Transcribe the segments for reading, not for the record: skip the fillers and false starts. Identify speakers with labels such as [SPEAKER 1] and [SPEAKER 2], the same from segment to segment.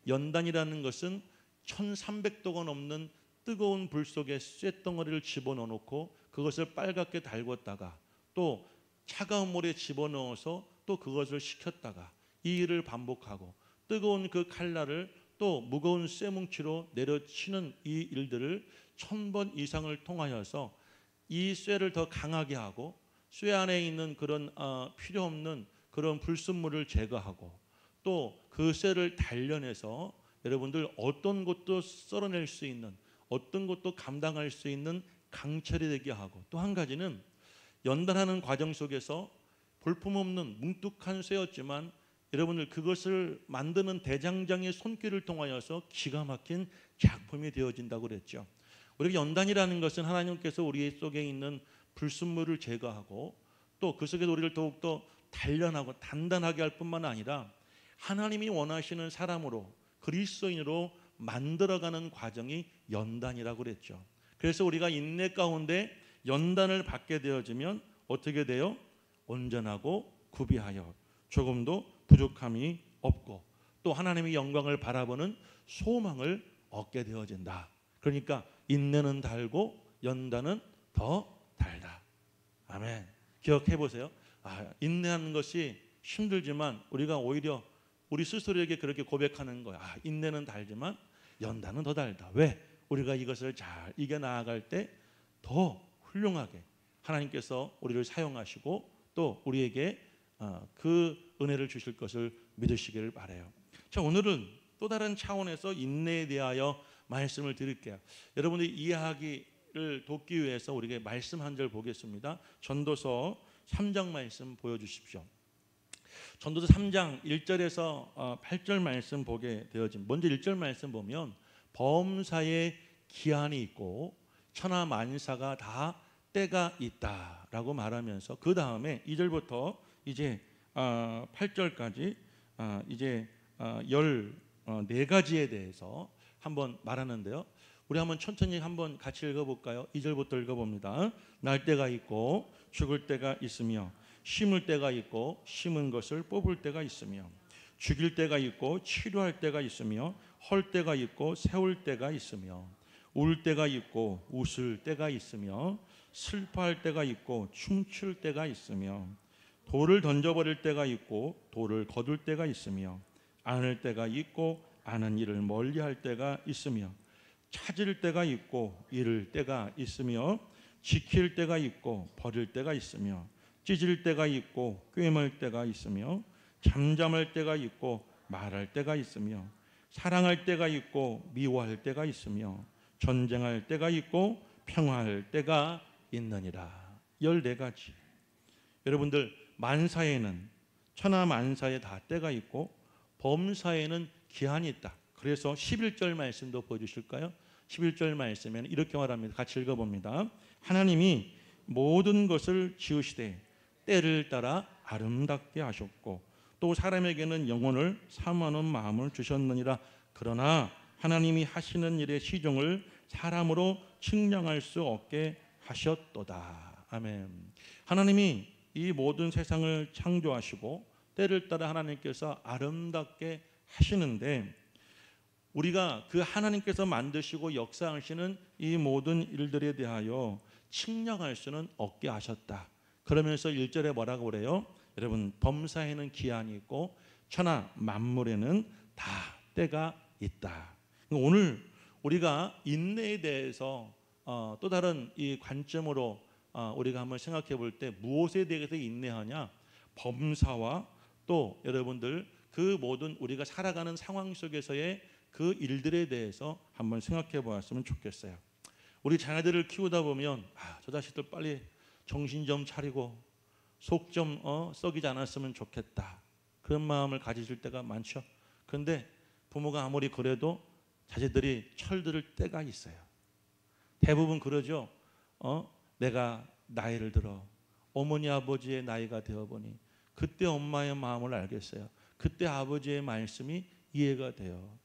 [SPEAKER 1] 연단이라는 것은 1300도가 넘는 뜨거운 불 속에 쇳덩어리를 집어넣고 그것을 빨갛게 달궜다가 또 차가운 물에 집어넣어서 또 그것을 식혔다가 이 일을 반복하고 뜨거운 그 칼날을 또 무거운 쇠뭉치로 내려치는 이 일들을 1000번 이상을 통하여서 이 쇠를 더 강하게 하고 쇠 안에 있는 그런 필요 없는 그런 불순물을 제거하고 또 그 쇠를 단련해서 여러분들 어떤 것도 썰어낼 수 있는 어떤 것도 감당할 수 있는 강철이 되게 하고 또 한 가지는 연단하는 과정 속에서 볼품없는 뭉툭한 쇠였지만 여러분들 그것을 만드는 대장장의 손길을 통하여서 기가 막힌 작품이 되어진다고 그랬죠. 우리가 연단이라는 것은 하나님께서 우리 속에 있는 불순물을 제거하고 또 그 속에서 우리를 더욱더 단련하고 단단하게 할 뿐만 아니라 하나님이 원하시는 사람으로 그리스도인으로 만들어가는 과정이 연단이라고 그랬죠. 그래서 우리가 인내 가운데 연단을 받게 되어지면 어떻게 돼요? 온전하고 구비하여 조금도 부족함이 없고 또 하나님의 영광을 바라보는 소망을 얻게 되어진다. 그러니까 인내는 달고 연단은 더 달다. 아멘. 기억해 보세요. 인내하는 것이 힘들지만 우리가 오히려 우리 스스로에게 그렇게 고백하는 거야. 인내는 달지만 연단은 더 달다. 왜? 우리가 이것을 잘 이겨나갈 때 더 훌륭하게 하나님께서 우리를 사용하시고 또 우리에게 그 은혜를 주실 것을 믿으시기를 바라요. 자, 오늘은 또 다른 차원에서 인내에 대하여 말씀을 드릴게요. 여러분들이 이해하기를 돕기 위해서 우리에게 말씀 한 절 보겠습니다. 전도서 3장 말씀 보여주십시오. 전도서 3장 1절에서 8절 말씀 보게 되어진 먼저 1절 말씀 보면 범사에 기한이 있고 천하 만사가 다 때가 있다라고 말하면서 그 다음에 2절부터 이제 8절까지 이제 14가지에 대해서 한번 말하는데요. 우리 한번 천천히 한번 같이 읽어볼까요? 2절부터 읽어봅니다. 날 때가 있고 죽을 때가 있으며 심을 때가 있고 심은 것을 뽑을 때가 있으며 죽일 때가 있고 치료할 때가 있으며 헐 때가 있고 세울 때가 있으며 울 때가 있고 웃을 때가 있으며 슬퍼할 때가 있고 춤출 때가 있으며 돌을 던져버릴 때가 있고 돌을 거둘 때가 있으며 안을 때가 있고 아는 일을 멀리할 때가 있으며 찾을 때가 있고 잃을 때가 있으며 지킬 때가 있고 버릴 때가 있으며 찢을 때가 있고 꿰맬 때가 있으며 잠잠할 때가 있고 말할 때가 있으며 사랑할 때가 있고 미워할 때가 있으며 전쟁할 때가 있고 평화할 때가 있느니라. 14가지. 여러분들 만사에는 천하 만사에 다 때가 있고 범사에는 기한이 있다. 그래서 11절 말씀도 보여주실까요? 11절 말씀에는 이렇게 말합니다. 같이 읽어봅니다. 하나님이 모든 것을 지으시되 때를 따라 아름답게 하셨고 또 사람에게는 영혼을 사모하는 마음을 주셨느니라. 그러나 하나님이 하시는 일의 시종을 사람으로 측량할 수 없게 하셨도다. 아멘. 하나님이 이 모든 세상을 창조하시고 때를 따라 하나님께서 아름답게 하시는데 우리가 그 하나님께서 만드시고 역사하시는 이 모든 일들에 대하여 측량할 수는 없게 하셨다. 그러면서 1절에 뭐라고 그래요? 여러분, 범사에는 기한이 있고 천하 만물에는 다 때가 있다. 오늘 우리가 인내에 대해서 또 다른 이 관점으로 우리가 한번 생각해 볼 때 무엇에 대해서 인내하냐? 범사와 또 여러분들 그 모든 우리가 살아가는 상황 속에서의 그 일들에 대해서 한번 생각해 보았으면 좋겠어요. 우리 자녀들을 키우다 보면 저 자식들 빨리 정신 좀 차리고 속 좀 썩이지 않았으면 좋겠다. 그런 마음을 가지실 때가 많죠. 그런데 부모가 아무리 그래도 자제들이 철들을 때가 있어요. 대부분 그러죠. 내가 나이를 들어 어머니 아버지의 나이가 되어보니 그때 엄마의 마음을 알겠어요. 그때 아버지의 말씀이 이해가 돼요.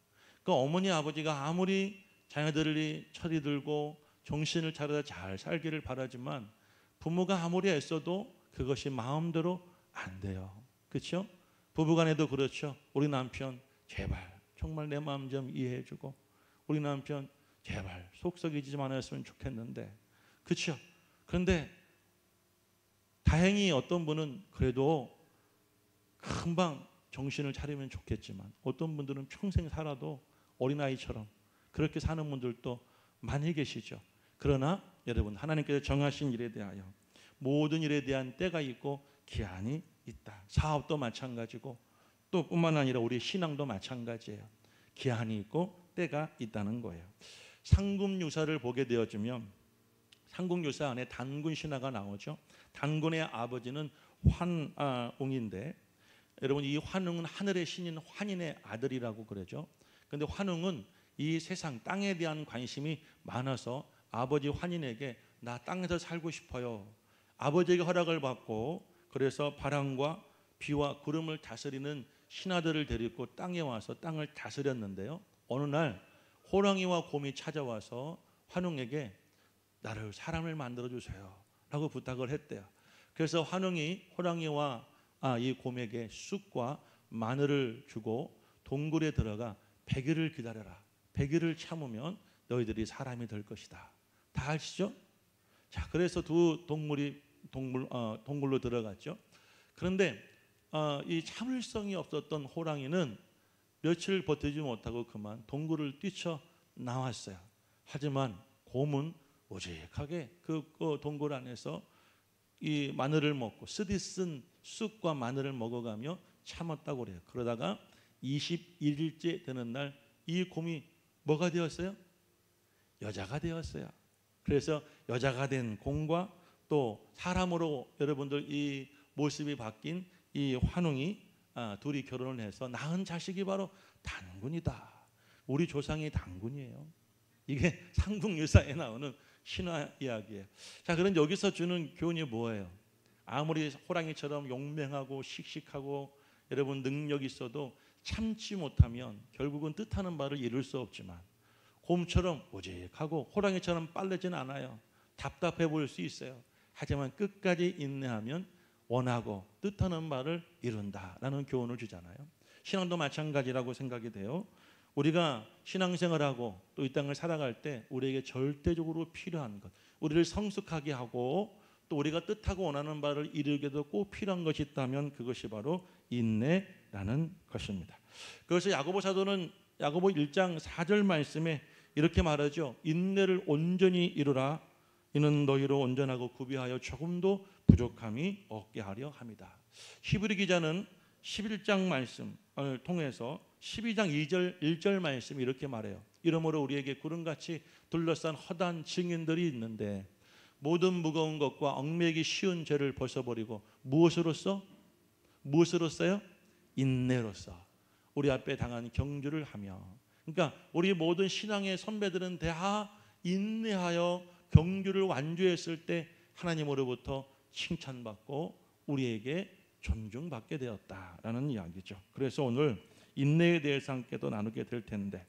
[SPEAKER 1] 그러니까 어머니 아버지가 아무리 자녀들이 철이 들고 정신을 차려서 잘 살기를 바라지만 부모가 아무리 애써도 그것이 마음대로 안 돼요. 그렇죠? 부부간에도 그렇죠. 우리 남편 제발 정말 내 마음 좀 이해해주고 우리 남편 제발 속 썩이지 않았으면 좋겠는데, 그렇죠? 그런데 다행히 어떤 분은 그래도 금방 정신을 차리면 좋겠지만 어떤 분들은 평생 살아도 어린아이처럼 그렇게 사는 분들도 많이 계시죠. 그러나 여러분, 하나님께서 정하신 일에 대하여 모든 일에 대한 때가 있고 기한이 있다. 사업도 마찬가지고 또 뿐만 아니라 우리 신앙도 마찬가지예요. 기한이 있고 때가 있다는 거예요. 상금유사를 보게 되어지면 상금유사 안에 단군 신화가 나오죠. 단군의 아버지는 환웅인데, 여러분 이 환웅은 하늘의 신인 환인의 아들이라고 그러죠. 그런데 환웅은 이 세상 땅에 대한 관심이 많아서 아버지 환인에게 나 땅에서 살고 싶어요. 아버지에게 허락을 받고 그래서 바람과 비와 구름을 다스리는 신하들을 데리고 땅에 와서 땅을 다스렸는데요. 어느 날 호랑이와 곰이 찾아와서 환웅에게 나를 사람을 만들어 주세요 라고 부탁을 했대요. 그래서 환웅이 호랑이와 이 곰에게 쑥과 마늘을 주고 동굴에 들어가 100일을 기다려라. 100일을 참으면 너희들이 사람이 될 것이다. 다 아시죠? 자, 그래서 두 동굴로 들어갔죠. 그런데 이 참을성이 없었던 호랑이는 며칠 버티지 못하고 그만 동굴을 뛰쳐 나왔어요. 하지만 곰은 오직하게 그 동굴 안에서 이 마늘을 먹고 쓰디쓴 쑥과 마늘을 먹어가며 참았다고 그래요. 그러다가 21일째 되는 날 이 곰이 뭐가 되었어요? 여자가 되었어요. 그래서 여자가 된 곰과 또 사람으로 여러분들 이 모습이 바뀐 이 환웅이 둘이 결혼을 해서 낳은 자식이 바로 단군이다. 우리 조상이 단군이에요. 이게 삼국유사에 나오는 신화 이야기예요. 자, 그럼 여기서 주는 교훈이 뭐예요? 아무리 호랑이처럼 용맹하고 씩씩하고 여러분 능력이 있어도 참지 못하면 결국은 뜻하는 바를 이룰 수 없지만 곰처럼 오직하고 호랑이처럼 빠르진 않아요. 답답해 보일 수 있어요. 하지만 끝까지 인내하면 원하고 뜻하는 바를 이룬다라는 교훈을 주잖아요. 신앙도 마찬가지라고 생각이 돼요. 우리가 신앙생활하고 또 이 땅을 살아갈 때 우리에게 절대적으로 필요한 것, 우리를 성숙하게 하고 또 우리가 뜻하고 원하는 바를 이루게도 꼭 필요한 것이 있다면 그것이 바로 인내라는 것입니다. 그래서 야고보 사도는 야고보 1장 4절 말씀에 이렇게 말하죠. 인내를 온전히 이루라. 이는 너희로 온전하고 구비하여 조금도 부족함이 없게 하려 함이다. 히브리 기자는 11장 말씀을 통해서 12장 2절 1절 말씀 이렇게 말해요. 이러므로 우리에게 구름같이 둘러싼 허다한 증인들이 있는데 모든 무거운 것과 얽매이기 쉬운 죄를 벗어버리고 무엇으로써? 무엇으로써요? 인내로써 우리 앞에 당한 경주를 하며, 그러니까 우리 모든 신앙의 선배들은 다 인내하여 경주를 완주했을 때 하나님으로부터 칭찬받고 우리에게 존중받게 되었다라는 이야기죠. 그래서 오늘 인내에 대해서 함께 또 나누게 될 텐데,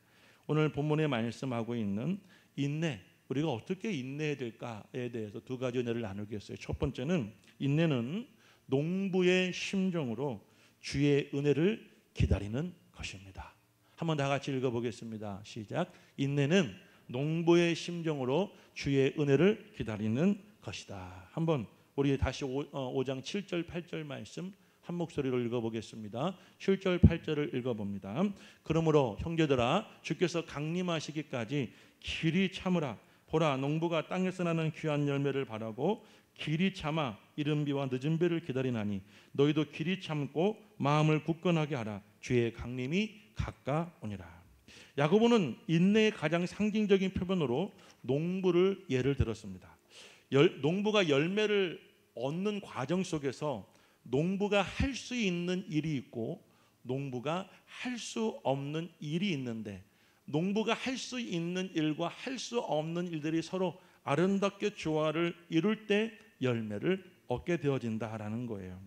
[SPEAKER 1] 오늘 본문에 말씀하고 있는 인내, 우리가 어떻게 인내해야 될까에 대해서 두 가지 은혜를 나누겠어요. 첫 번째는 인내는 농부의 심정으로 주의 은혜를 기다리는 것입니다. 한번 다 같이 읽어보겠습니다. 시작. 인내는 농부의 심정으로 주의 은혜를 기다리는 것이다. 한번 우리 다시 5장 7절 8절 말씀 한 목소리로 읽어보겠습니다. 7절 8절을 읽어봅니다. 그러므로 형제들아 주께서 강림하시기까지 길이 참으라. 보라 농부가 땅에서 나는 귀한 열매를 바라고 길이 참아 이른 비와 늦은 비를 기다리나니 너희도 길이 참고 마음을 굳건하게 하라. 주의 강림이 가까우니라. 야고보는 인내의 가장 상징적인 표현으로 농부를 예를 들었습니다. 농부가 열매를 얻는 과정 속에서 농부가 할 수 있는 일이 있고 농부가 할 수 없는 일이 있는데, 농부가 할 수 있는 일과 할 수 없는 일들이 서로 아름답게 조화를 이룰 때 열매를 얻게 되어진다라는 거예요.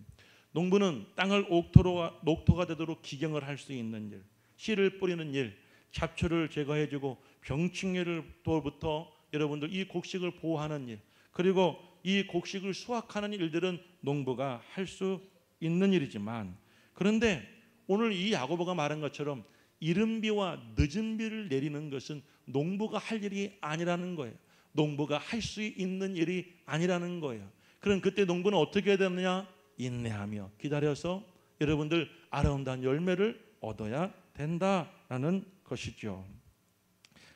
[SPEAKER 1] 농부는 땅을 녹토가 되도록 기경을 할 수 있는 일, 씨를 뿌리는 일, 잡초를 제거해주고 병충해로부터 여러분들 이 곡식을 보호하는 일, 그리고 이 곡식을 수확하는 일들은 농부가 할 수 있는 일이지만, 그런데 오늘 이 야고보가 말한 것처럼 이른 비와 늦은 비를 내리는 것은 농부가 할 일이 아니라는 거예요. 농부가 할 수 있는 일이 아니라는 거예요. 그럼 그때 농부는 어떻게 해야 되느냐? 인내하며 기다려서 여러분들 아름다운 열매를 얻어야 된다라는 것이죠.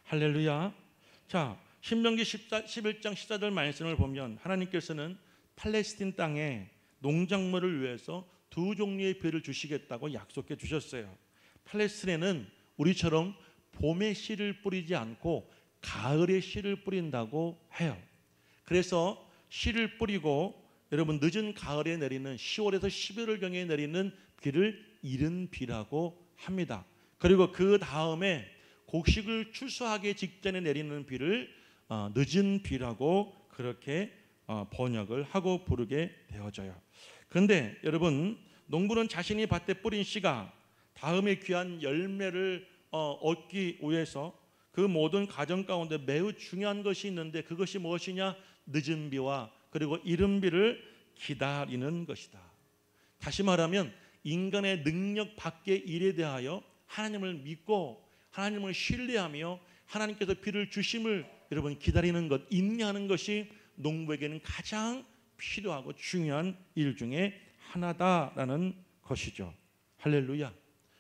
[SPEAKER 1] 할렐루야. 자, 신명기 11장 14절 말씀을 보면 하나님께서는 팔레스틴 땅에 농작물을 위해서 두 종류의 비를 주시겠다고 약속해 주셨어요. 팔레스틴에는 우리처럼 봄에 씨를 뿌리지 않고 가을에 씨를 뿌린다고 해요. 그래서 씨를 뿌리고 여러분 늦은 가을에 내리는 10월에서 11월경에 내리는 비를 이른 비라고 합니다. 그리고 그 다음에 곡식을 추수하기 직전에 내리는 비를 늦은 비라고 그렇게 번역을 하고 부르게 되어져요. 그런데 여러분, 농부는 자신이 밭에 뿌린 씨가 다음에 귀한 열매를 얻기 위해서 그 모든 과정 가운데 매우 중요한 것이 있는데 그것이 무엇이냐? 늦은 비와 그리고 이른 비를 기다리는 것이다. 다시 말하면 인간의 능력 밖의 일에 대하여 하나님을 믿고 하나님을 신뢰하며 하나님께서 비를 주심을 여러분 기다리는 것, 인내하는 것이 농부에게는 가장 필요하고 중요한 일 중에 하나다라는 것이죠. 할렐루야.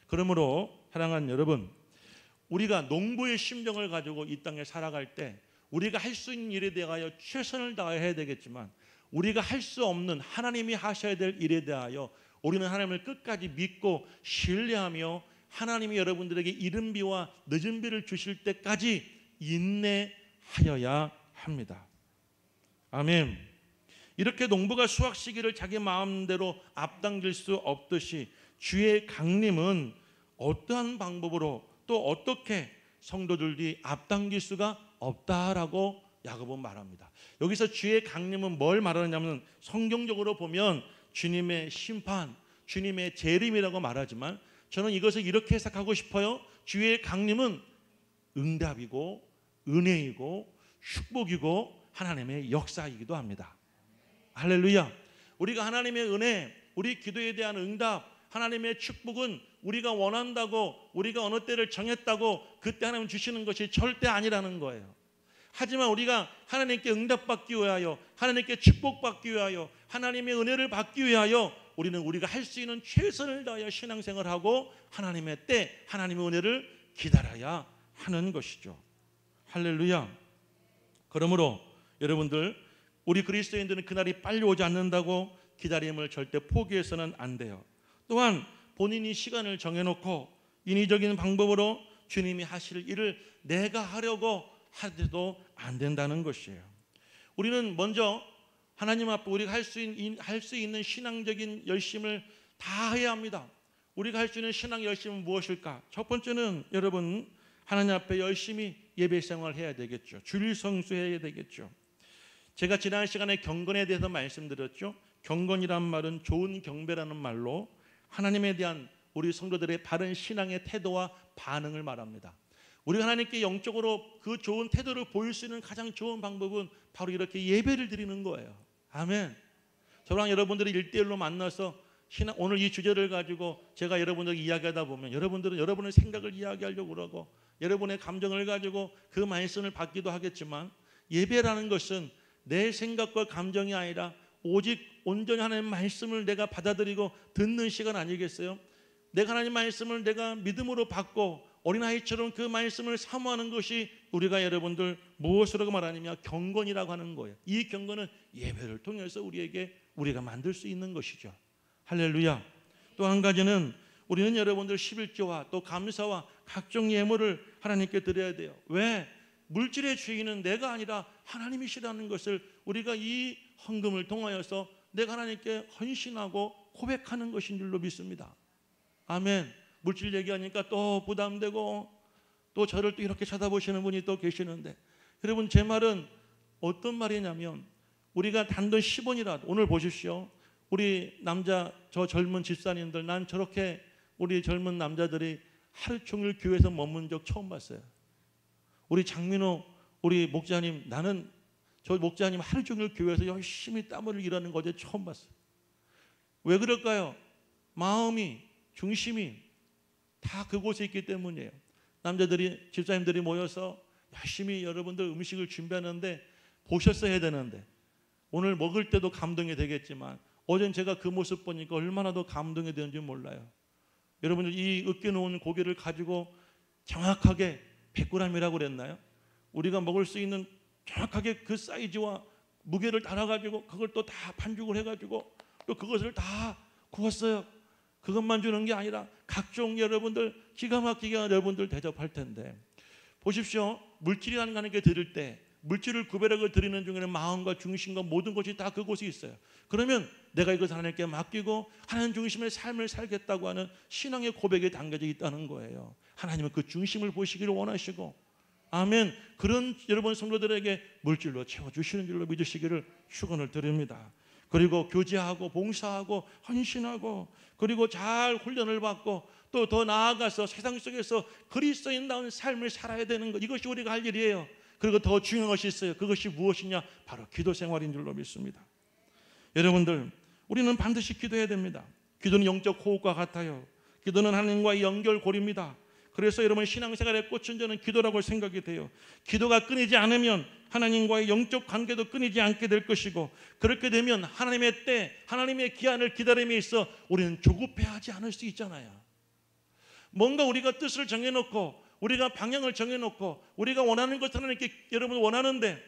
[SPEAKER 1] 그러므로 사랑하는 여러분, 우리가 농부의 심정을 가지고 이 땅에 살아갈 때 우리가 할 수 있는 일에 대하여 최선을 다해야 되겠지만 우리가 할 수 없는 하나님이 하셔야 될 일에 대하여 우리는 하나님을 끝까지 믿고 신뢰하며 하나님이 여러분들에게 이른 비와 늦은 비를 주실 때까지 인내하여야 합니다. 아멘. 이렇게 농부가 수확 시기를 자기 마음대로 앞당길 수 없듯이 주의 강림은 어떠한 방법으로 또 어떻게 성도들이 앞당길 수가 없다라고 야고보는 말합니다. 여기서 주의 강림은 뭘 말하느냐면 성경적으로 보면 주님의 심판, 주님의 재림이라고 말하지만 저는 이것을 이렇게 해석하고 싶어요. 주의 강림은 응답이고 은혜이고 축복이고 하나님의 역사이기도 합니다. 할렐루야. 우리가 하나님의 은혜, 우리 기도에 대한 응답, 하나님의 축복은 우리가 원한다고 우리가 어느 때를 정했다고 그때 하나님 주시는 것이 절대 아니라는 거예요. 하지만 우리가 하나님께 응답받기 위하여 하나님께 축복받기 위하여 하나님의 은혜를 받기 위하여 우리는 우리가 할 수 있는 최선을 다하여 신앙생활하고 하나님의 때 하나님의 은혜를 기다려야 하는 것이죠. 할렐루야. 그러므로 여러분들 우리 그리스도인들은 그날이 빨리 오지 않는다고 기다림을 절대 포기해서는 안 돼요. 또한 본인이 시간을 정해놓고 인위적인 방법으로 주님이 하실 일을 내가 하려고 하도 안 된다는 것이에요. 우리는 먼저 하나님 앞에 우리가 할 수 있는 신앙적인 열심을 다 해야 합니다. 우리가 할 수 있는 신앙 열심은 무엇일까? 첫 번째는 여러분 하나님 앞에 열심히 예배 생활을 해야 되겠죠. 주일 성수해야 되겠죠. 제가 지난 시간에 경건에 대해서 말씀드렸죠. 경건이란 말은 좋은 경배라는 말로 하나님에 대한 우리 성도들의 바른 신앙의 태도와 반응을 말합니다. 우리가 하나님께 영적으로 그 좋은 태도를 보일 수 있는 가장 좋은 방법은 바로 이렇게 예배를 드리는 거예요. 아멘. 저랑 여러분들이 1대1로 만나서 오늘 이 주제를 가지고 제가 여러분들에게 이야기하다 보면 여러분들은 여러분의 생각을 이야기하려고 그러고 여러분의 감정을 가지고 그 말씀을 받기도 하겠지만 예배라는 것은 내 생각과 감정이 아니라 오직 온전히 하나님의 말씀을 내가 받아들이고 듣는 시간 아니겠어요? 내가 하나님 말씀을 내가 믿음으로 받고 어린아이처럼 그 말씀을 사모하는 것이 우리가 여러분들 무엇이라고 말하느냐? 경건이라고 하는 거예요. 이 경건은 예배를 통해서 우리가 만들 수 있는 것이죠. 할렐루야. 또 한 가지는 우리는 여러분들 11조와 또 감사와 각종 예물을 하나님께 드려야 돼요. 왜? 물질의 주인은 내가 아니라 하나님이시라는 것을 우리가 이 헌금을 통하여서 내가 하나님께 헌신하고 고백하는 것인 줄로 믿습니다. 아멘. 물질 얘기하니까 또 부담되고 또 저를 또 이렇게 쳐다보시는 분이 또 계시는데 여러분 제 말은 어떤 말이냐면 우리가 단돈 10원이라도 오늘 보십시오. 우리 저 젊은 집사님들 난 저렇게 우리 젊은 남자들이 하루 종일 교회에서 머문 적 처음 봤어요. 우리 장민호 우리 목자님 저 목자님 하루 종일 교회에서 열심히 땀 흘리고 일하는 거 어제 처음 봤어요. 왜 그럴까요? 마음이 중심이 다 그곳에 있기 때문이에요. 남자들이, 집사님들이 모여서 열심히 여러분들 음식을 준비하는데 보셨어야 되는데, 오늘 먹을 때도 감동이 되겠지만 어젠 제가 그 모습 보니까 얼마나 더 감동이 되는지 몰라요. 여러분들 이 으깨 놓은 고기를 가지고 정확하게 100g이라고 그랬나요? 우리가 먹을 수 있는 정확하게 그 사이즈와 무게를 달아가지고 그걸 또 다 반죽을 해가지고 또 그것을 다 구웠어요. 그것만 주는 게 아니라 각종 여러분들 기가 막히게 여러분들 대접할 텐데, 보십시오. 물질이라는 게 드릴 때 물질을 구별하고 드리는 중에는 마음과 중심과 모든 것이 다 그곳에 있어요. 그러면 내가 이것을 하나님께 맡기고 하나님 중심의 삶을 살겠다고 하는 신앙의 고백이 담겨져 있다는 거예요. 하나님은 그 중심을 보시기를 원하시고, 아멘. 그런 여러분 성도들에게 물질로 채워주시는 줄로 믿으시기를 축원을 드립니다. 그리고 교제하고 봉사하고 헌신하고 그리고 잘 훈련을 받고 또 더 나아가서 세상 속에서 그리스도인다운 삶을 살아야 되는 것, 이것이 우리가 할 일이에요. 그리고 더 중요한 것이 있어요. 그것이 무엇이냐? 바로 기도 생활인 줄로 믿습니다. 여러분들, 우리는 반드시 기도해야 됩니다. 기도는 영적 호흡과 같아요. 기도는 하나님과의 연결고리입니다. 그래서 여러분 신앙생활의 꽃은 저는 기도라고 생각이 돼요. 기도가 끊이지 않으면 하나님과의 영적 관계도 끊이지 않게 될 것이고, 그렇게 되면 하나님의 때, 하나님의 기한을 기다림에 있어 우리는 조급해하지 않을 수 있잖아요. 뭔가 우리가 뜻을 정해놓고 우리가 방향을 정해놓고 우리가 원하는 것을 하나님께 여러분 원하는데,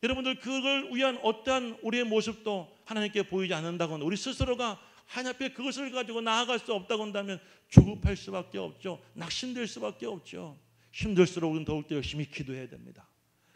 [SPEAKER 1] 여러분들 그걸 위한 어떠한 우리의 모습도 하나님께 보이지 않는다거나 우리 스스로가 하나님 앞에 그것을 가지고 나아갈 수 없다고 한다면 조급할 수밖에 없죠. 낙심될 수밖에 없죠. 힘들수록 우리는 더욱더 열심히 기도해야 됩니다.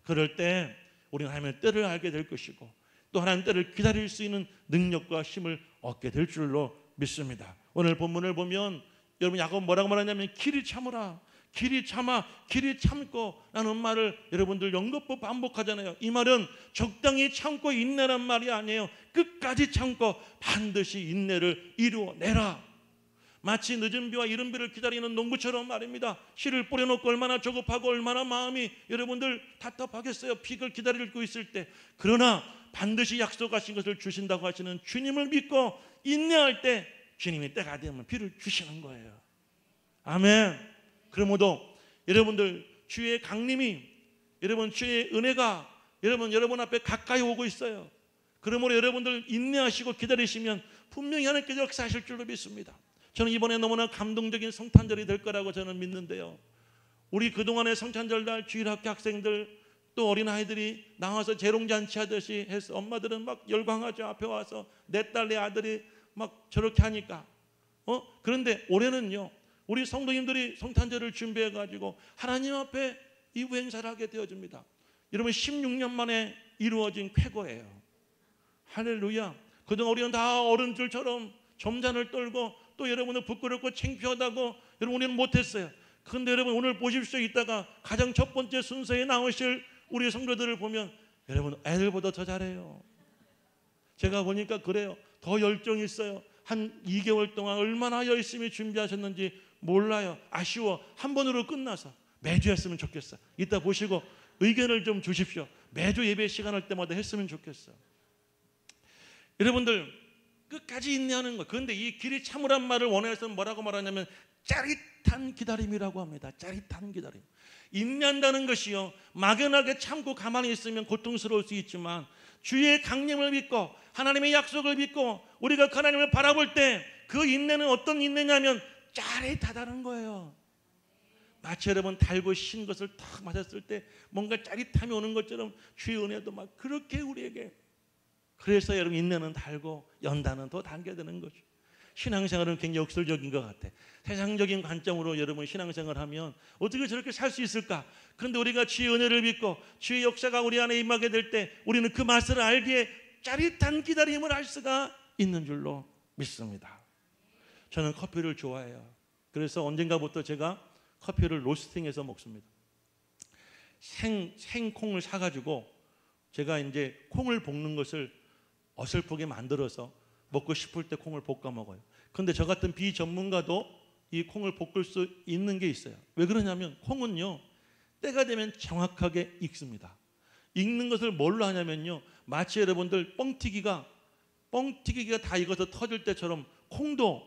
[SPEAKER 1] 그럴 때 우리는 하나님의 때를 알게 될 것이고 또 하나님의 때를 기다릴 수 있는 능력과 힘을 얻게 될 줄로 믿습니다. 오늘 본문을 보면 여러분 야고보 뭐라고 말하냐면 길이 참으라, 길이 참아, 길이 참고 라는 말을 여러분들 연거푸 반복하잖아요. 이 말은 적당히 참고 인내란 말이 아니에요. 끝까지 참고 반드시 인내를 이루어내라. 마치 늦은 비와 이른 비를 기다리는 농부처럼 말입니다. 씨를 뿌려놓고 얼마나 조급하고 얼마나 마음이 여러분들 답답하겠어요. 비를 기다리고 있을 때. 그러나 반드시 약속하신 것을 주신다고 하시는 주님을 믿고 인내할 때 주님이 때가 되면 비를 주시는 거예요. 아멘. 그러므로 여러분들 주의 강림이, 여러분 주의 은혜가 여러분 앞에 가까이 오고 있어요. 그러므로 여러분들 인내하시고 기다리시면 분명히 하나님께서 역사하실 줄로 믿습니다. 저는 이번에 너무나 감동적인 성탄절이 될 거라고 저는 믿는데요. 우리 그동안의 성탄절날 주일학교 학생들 또 어린아이들이 나와서 재롱잔치 하듯이 해서 엄마들은 막 열광하죠. 앞에 와서 내 딸 내 아들이 막 저렇게 하니까. 그런데 올해는요, 우리 성도님들이 성탄절을 준비해가지고 하나님 앞에 이 행사를 하게 되어집니다. 여러분 16년 만에 이루어진 쾌거예요. 할렐루야. 그동안 우리는 다 어른들처럼 점잔을 떨고 또 여러분은 부끄럽고 창피하다고 여러분 우리는 못했어요. 그런데 여러분 오늘 보십시오. 이따가 가장 첫 번째 순서에 나오실 우리 성도들을 보면 여러분 애들보다 더 잘해요. 제가 보니까 그래요. 더 열정이 있어요. 한 2개월 동안 얼마나 열심히 준비하셨는지 몰라요. 아쉬워. 한 번으로 끝나서 매주 했으면 좋겠어요. 이따 보시고 의견을 좀 주십시오. 매주 예배 시간 할 때마다 했으면 좋겠어요. 여러분들 끝까지 인내하는 거. 그런데 이 길이 참으란 말을 원어에서는 뭐라고 말하냐면 짜릿한 기다림이라고 합니다. 짜릿한 기다림. 인내한다는 것이요, 막연하게 참고 가만히 있으면 고통스러울 수 있지만 주의 강림을 믿고 하나님의 약속을 믿고 우리가 그 하나님을 바라볼 때 그 인내는 어떤 인내냐면 짜릿하다는 거예요. 마치 여러분 달고 신 것을 탁 마셨을 때 뭔가 짜릿함이 오는 것처럼 주의 은혜도 막 그렇게 우리에게. 그래서 여러분 인내는 달고 연단은 더 당겨야 되는 거죠. 신앙생활은 굉장히 역설적인 것 같아. 세상적인 관점으로 여러분 신앙생활을 하면 어떻게 저렇게 살 수 있을까? 그런데 우리가 주의 은혜를 믿고 주의 역사가 우리 안에 임하게 될 때 우리는 그 맛을 알기에 짜릿한 기다림을 할 수가 있는 줄로 믿습니다. 저는 커피를 좋아해요. 그래서 언젠가부터 제가 커피를 로스팅해서 먹습니다. 생콩을 사가지고 제가 이제 콩을 볶는 것을 어설프게 만들어서 먹고 싶을 때 콩을 볶아 먹어요. 그런데 저 같은 비전문가도 이 콩을 볶을 수 있는 게 있어요. 왜 그러냐면 콩은요, 때가 되면 정확하게 익습니다. 익는 것을 뭘로 하냐면요, 마치 여러분들 뻥튀기가 다 익어서 터질 때처럼 콩도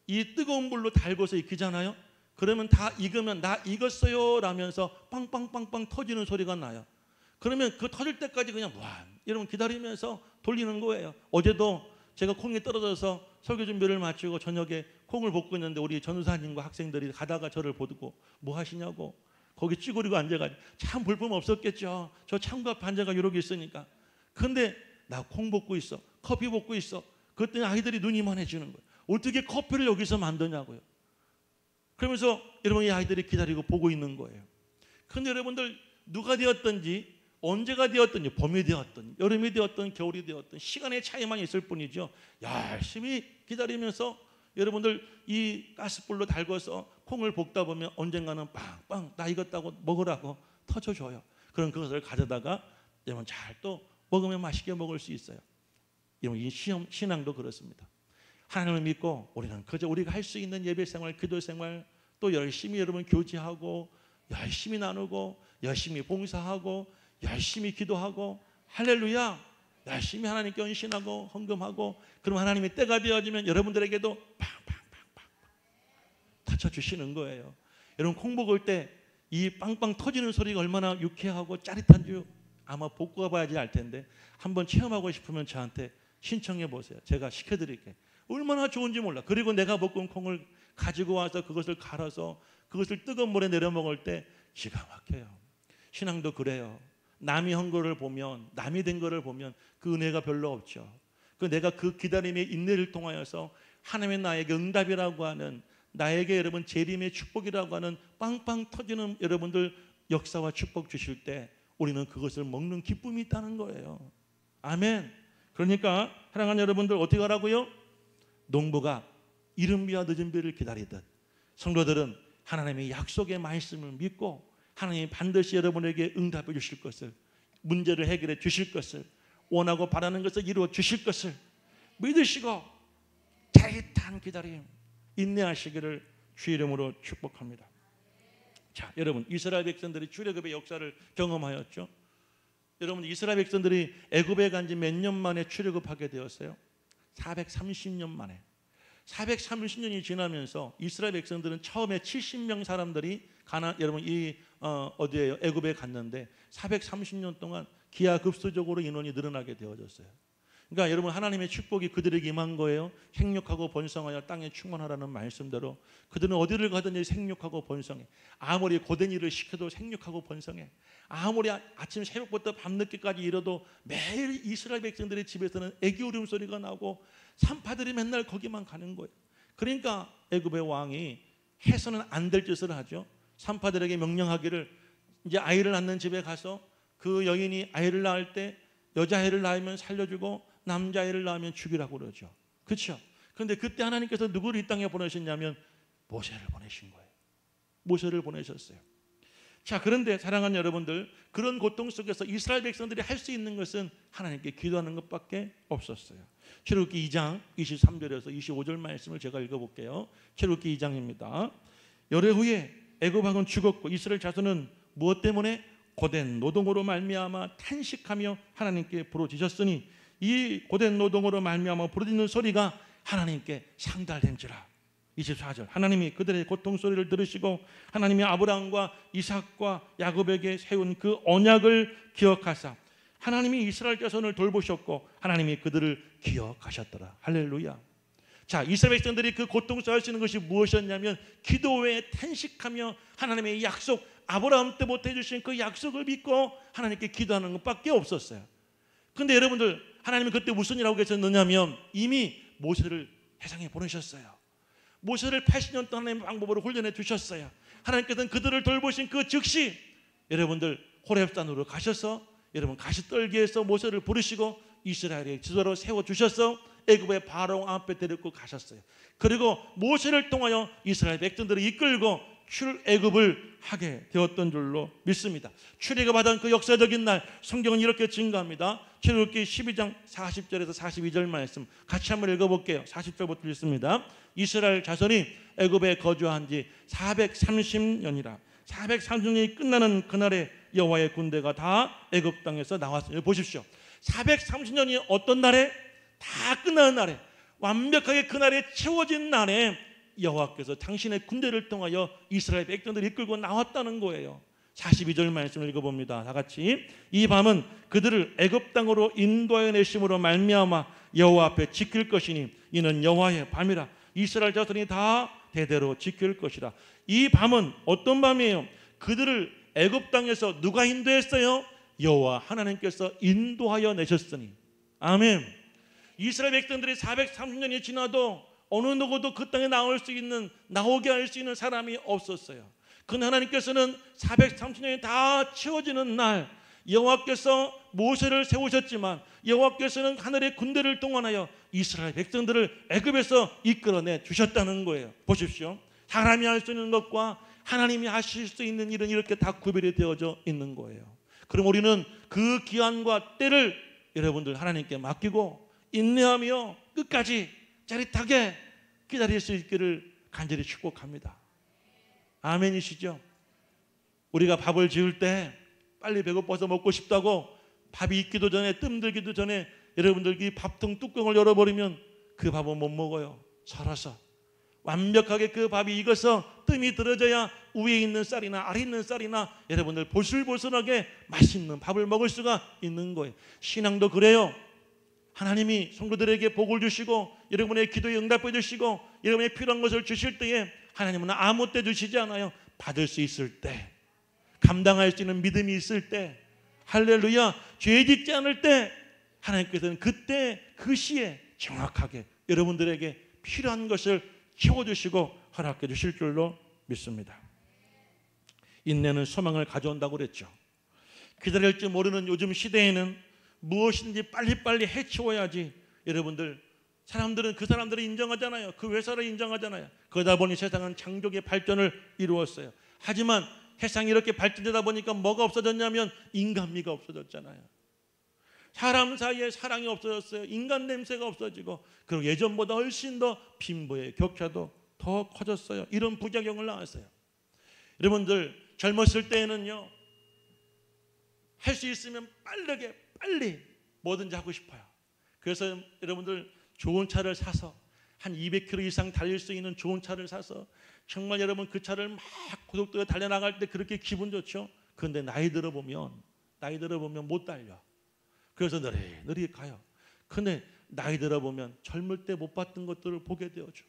[SPEAKER 1] 이 뜨거운 불로 달궈서 익히잖아요. 그러면 다 익으면 나 익었어요 라면서 빵빵빵빵 터지는 소리가 나요. 그러면 그 터질 때까지 그냥 와 이러면 기다리면서 돌리는 거예요. 어제도 제가 콩이 떨어져서 설교 준비를 마치고 저녁에 콩을 볶고 있는데 우리 전우사님과 학생들이 가다가 저를 보고 뭐 하시냐고 거기 찌그리고 앉아가지고 참 볼품 없었겠죠. 저 창고 앞에 앉아가 이러고 있으니까. 근데 나 콩 볶고 있어. 커피 볶고 있어. 그랬더니 아이들이 눈이 만해지는 거예요. 어떻게 커피를 여기서 만드냐고요. 그러면서 여러분 이 아이들이 기다리고 보고 있는 거예요. 그런데 여러분들 누가 되었든지 언제가 되었든지 봄이 되었든 여름이 되었든 겨울이 되었든 시간의 차이만 있을 뿐이죠. 열심히 기다리면서 여러분들 이 가스불로 달궈서 콩을 볶다 보면 언젠가는 빵빵 나 익었다고 먹으라고 터져줘요. 그럼 그것을 가져다가 여러분 잘 또 먹으면 맛있게 먹을 수 있어요. 여러분 이 신앙도 그렇습니다. 하나님을 믿고 우리는 그저 우리가 할 수 있는 예배생활, 기도생활 또 열심히 여러분 교제하고 열심히 나누고 열심히 봉사하고 열심히 기도하고 할렐루야 열심히 하나님께 헌신하고 헌금하고 그럼 하나님이 때가 되어지면 여러분들에게도 팡팡팡팡 터쳐주시는 거예요. 여러분 콩 볶을 때 이 빵빵 터지는 소리가 얼마나 유쾌하고 짜릿한지 아마 볶고 가봐야지 알 텐데 한번 체험하고 싶으면 저한테 신청해 보세요. 제가 시켜드릴게요. 얼마나 좋은지 몰라. 그리고 내가 볶은 콩을 가지고 와서 그것을 갈아서 그것을 뜨거운 물에 내려 먹을 때 기가 막혀요. 신앙도 그래요. 남이 한 거를 보면 남이 된 거를 보면 그 은혜가 별로 없죠. 그 내가 그 기다림의 인내를 통하여서 하나님의 나에게 응답이라고 하는 나에게 여러분 재림의 축복이라고 하는 빵빵 터지는 여러분들 역사와 축복 주실 때 우리는 그것을 먹는 기쁨이 있다는 거예요. 아멘. 그러니까 사랑하는 여러분들 어떻게 하라고요? 농부가 이른 비와 늦은 비를 기다리듯 성도들은 하나님의 약속의 말씀을 믿고 하나님이 반드시 여러분에게 응답해 주실 것을 문제를 해결해 주실 것을 원하고 바라는 것을 이루어 주실 것을 믿으시고 짜릿한 기다림 인내하시기를 주 이름으로 축복합니다. 자, 여러분 이스라엘 백성들이 출애굽의 역사를 경험하였죠. 여러분 이스라엘 백성들이 애굽에 간 지 몇 년 만에 출애굽하게 되었어요? 430년 만에. 430년이 지나면서 이스라엘 백성들은 처음에 70명 사람들이 여러분 어디에요? 애굽에 갔는데 430년 동안 기하급수적으로 인원이 늘어나게 되어졌어요. 그러니까 여러분 하나님의 축복이 그들에게 임한 거예요. 생육하고 번성하여 땅에 충만하라는 말씀대로 그들은 어디를 가든지 생육하고 번성해. 아무리 고된 일을 시켜도 생육하고 번성해. 아무리 아침 새벽부터 밤늦게까지 일어도 매일 이스라엘 백성들의 집에서는 애기 울음소리가 나고 산파들이 맨날 거기만 가는 거예요. 그러니까 애굽의 왕이 해서는 안 될 짓을 하죠. 산파들에게 명령하기를 이제 아이를 낳는 집에 가서 그 여인이 아이를 낳을 때 여자아이를 낳으면 살려주고 남자아이를 낳으면 죽이라고 그러죠. 그렇죠? 그런데 그때 하나님께서 누구를 이 땅에 보내셨냐면 모세를 보내신 거예요. 모세를 보내셨어요. 자, 그런데 사랑하는 여러분들 그런 고통 속에서 이스라엘 백성들이 할 수 있는 것은 하나님께 기도하는 것밖에 없었어요. 출애굽기 2장 23절에서 25절 말씀을 제가 읽어볼게요. 출애굽기 2장입니다. 열흘 후에 애굽 왕은 죽었고 이스라엘 자손은 무엇 때문에? 고된 노동으로 말미암아 탄식하며 하나님께 부르짖었으니 이 고된 노동으로 말미암아 부르짖는 소리가 하나님께 상달된지라. 24절 하나님이 그들의 고통 소리를 들으시고 하나님이 아브라함과 이삭과 야곱에게 세운 그 언약을 기억하사 하나님이 이스라엘 자손을 돌보셨고 하나님이 그들을 기억하셨더라. 할렐루야. 자, 이스라엘 백성들이 그 고통 속에 할 수 있는 것이 무엇이었냐면 기도 외에 탄식하며 하나님의 약속 아브라함 때부터 해주신 그 약속을 믿고 하나님께 기도하는 것밖에 없었어요. 그런데 여러분들 하나님은 그때 무슨 일하고 계셨느냐면 이미 모세를 세상에 보내셨어요. 모세를 80년 동안 하나님의 방법으로 훈련해 주셨어요. 하나님께서는 그들을 돌보신 그 즉시 여러분들 호렙산으로 가셔서 여러분 가시떨기에서 모세를 부르시고 이스라엘의 지도자로 세워주셔서 애굽의 바로 앞에 데리고 가셨어요. 그리고 모세를 통하여 이스라엘 백성들을 이끌고 출애굽을 하게 되었던 줄로 믿습니다. 출애굽하던 그 역사적인 날 성경은 이렇게 증거합니다. 출애굽기 12장 40절에서 42절 말씀 같이 한번 읽어볼게요. 40절부터 읽습니다. 이스라엘 자손이 애굽에 거주한 지 430년이라 430년이 끝나는 그날에 여호와의 군대가 다 애굽 땅에서 나왔어요. 보십시오. 430년이 어떤 날에? 다 끝나는 날에 완벽하게 그날에 채워진 날에 여호와께서 당신의 군대를 통하여 이스라엘 백성들을 이끌고 나왔다는 거예요. 42절 말씀을 읽어봅니다. 다 같이. 이 밤은 그들을 애굽 땅으로 인도하여 내심으로 말미암아 여호와 앞에 지킬 것이니 이는 여호와의 밤이라. 이스라엘 자손이 다 대대로 지킬 것이라. 이 밤은 어떤 밤이에요? 그들을 애굽 땅에서 누가 인도했어요? 여호와 하나님께서 인도하여 내셨으니. 아멘. 이스라엘 백성들이 430년이 지나도 어느 누구도 그 땅에 나오게 할 수 있는 사람이 없었어요. 그러나 하나님께서는 430년이 다 채워지는 날 여호와께서 모세를 세우셨지만 여호와께서는 하늘의 군대를 동원하여 이스라엘 백성들을 애굽에서 이끌어내 주셨다는 거예요. 보십시오. 사람이 할 수 있는 것과 하나님이 하실 수 있는 일은 이렇게 다 구별이 되어져 있는 거예요. 그럼 우리는 그 기한과 때를 여러분들 하나님께 맡기고 인내하며 끝까지 짜릿하게 기다릴 수 있기를 간절히 축복합니다. 아멘이시죠? 우리가 밥을 지을 때 빨리 배고파서 먹고 싶다고 밥이 익기도 전에 뜸들기도 전에 여러분들 이 밥통 뚜껑을 열어버리면 그 밥은 못 먹어요. 살아서 완벽하게 그 밥이 익어서 뜸이 들어져야 위에 있는 쌀이나 아래 있는 쌀이나 여러분들 보슬보슬하게 맛있는 밥을 먹을 수가 있는 거예요. 신앙도 그래요. 하나님이 성도들에게 복을 주시고 여러분의 기도에 응답해 주시고 여러분의 필요한 것을 주실 때에 하나님은 아무 때 주시지 않아요. 받을 수 있을 때, 감당할 수 있는 믿음이 있을 때, 할렐루야, 죄 짓지 않을 때 하나님께서는 그때 그 시에 정확하게 여러분들에게 필요한 것을 채워주시고 허락해 주실 줄로 믿습니다. 인내는 소망을 가져온다고 그랬죠. 기다릴 줄 모르는 요즘 시대에는 무엇이든지 빨리빨리 해치워야지. 여러분들 사람들은 그 사람들을 인정하잖아요. 그 회사를 인정하잖아요. 그러다 보니 세상은 창조의 발전을 이루었어요. 하지만 세상이 이렇게 발전되다 보니까 뭐가 없어졌냐면 인간미가 없어졌잖아요. 사람 사이에 사랑이 없어졌어요. 인간 냄새가 없어지고 그리고 예전보다 훨씬 더 빈부의 격차도 더 커졌어요. 이런 부작용을 낳았어요. 여러분들 젊었을 때에는요, 할 수 있으면 빠르게 빨리 뭐든지 하고 싶어요. 그래서 여러분들 좋은 차를 사서 한 200km 이상 달릴 수 있는 좋은 차를 사서 정말 여러분 그 차를 막 고속도로에 달려나갈 때 그렇게 기분 좋죠. 그런데 나이 들어보면 못 달려. 그래서 느리 가요. 근데 나이 들어보면 젊을 때 못 봤던 것들을 보게 되어죠.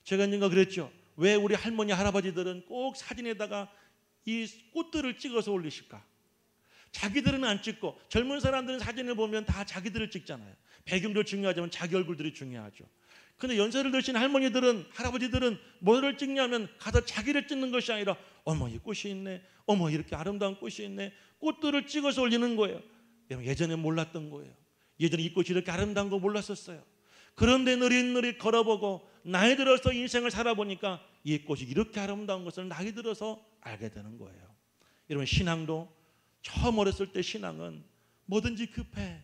[SPEAKER 1] 제가 언젠가 그랬죠. 왜 우리 할머니 할아버지들은 꼭 사진에다가 이 꽃들을 찍어서 올리실까? 자기들은 안 찍고 젊은 사람들은 사진을 보면 다 자기들을 찍잖아요. 배경도 중요하지만 자기 얼굴들이 중요하죠. 근데 연세를 드신 할머니들은, 할아버지들은 뭐를 찍냐면 가서 자기를 찍는 것이 아니라 어머 이 꽃이 있네, 어머 이렇게 아름다운 꽃이 있네, 꽃들을 찍어서 올리는 거예요. 예전에 몰랐던 거예요. 예전에 이 꽃이 이렇게 아름다운 거 몰랐었어요. 그런데 느릿느릿 걸어보고 나이 들어서 인생을 살아보니까 이 꽃이 이렇게 아름다운 것을 나이 들어서 알게 되는 거예요. 여러분 신앙도 처음 어렸을 때 신앙은 뭐든지 급해.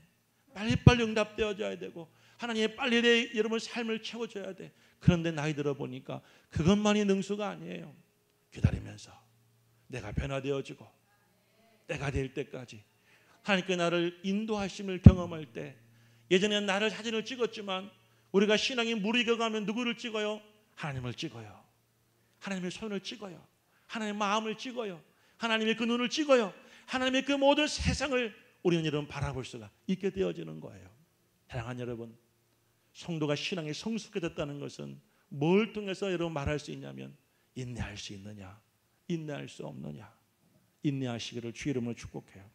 [SPEAKER 1] 빨리빨리 응답되어져야 되고 하나님의 빨리 여러분 삶을 채워줘야 돼. 그런데 나이 들어보니까 그것만이 능수가 아니에요. 기다리면서 내가 변화되어지고 때가 될 때까지 하나님께 나를 인도하심을 경험할 때, 예전에는 나를 사진을 찍었지만 우리가 신앙이 무르익어가면 누구를 찍어요? 하나님을 찍어요. 하나님의 손을 찍어요. 하나님의 마음을 찍어요. 하나님의 그 눈을 찍어요. 하나님의 그 모든 세상을 우리는 여러분 바라볼 수가 있게 되어지는 거예요. 사랑하는 여러분, 성도가 신앙이 성숙해졌다는 것은 뭘 통해서 여러분 말할 수 있냐면 인내할 수 있느냐, 인내할 수 없느냐. 인내하시기를 주 이름으로 축복해요.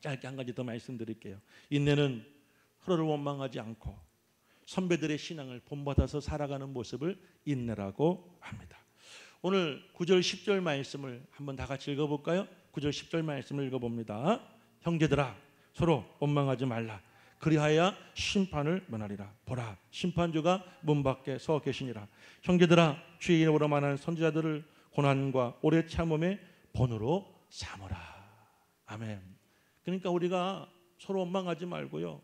[SPEAKER 1] 짧게 한 가지 더 말씀드릴게요. 인내는 서로를 원망하지 않고 선배들의 신앙을 본받아서 살아가는 모습을 인내라고 합니다. 오늘 9절 10절 말씀을 한번 다 같이 읽어볼까요? 9절 10절 말씀을 읽어봅니다. 형제들아 서로 원망하지 말라. 그리하여 심판을 면하리라. 보라 심판주가 문 밖에 서 계시니라. 형제들아 주의 이름으로 말하는 선지자들을 고난과 오래 참음의 본으로 삼으라. 아멘. 그러니까 우리가 서로 원망하지 말고요,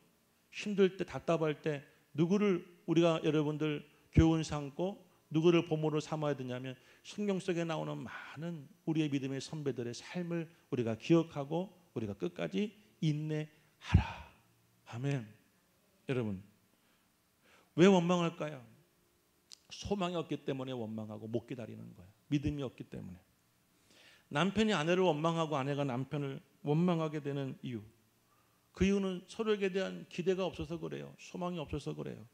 [SPEAKER 1] 힘들 때 답답할 때 누구를 우리가 여러분들 교훈 삼고 누구를 보모로 삼아야 되냐면 성경 속에 나오는 많은 우리의 믿음의 선배들의 삶을 우리가 기억하고 우리가 끝까지 인내하라. 아멘. 여러분 왜 원망할까요? 소망이 없기 때문에 원망하고 못 기다리는 거예요. 믿음이 없기 때문에. 남편이 아내를 원망하고 아내가 남편을 원망하게 되는 이유, 그 이유는 서로에게 대한 기대가 없어서 그래요. 소망이 없어서 그래요.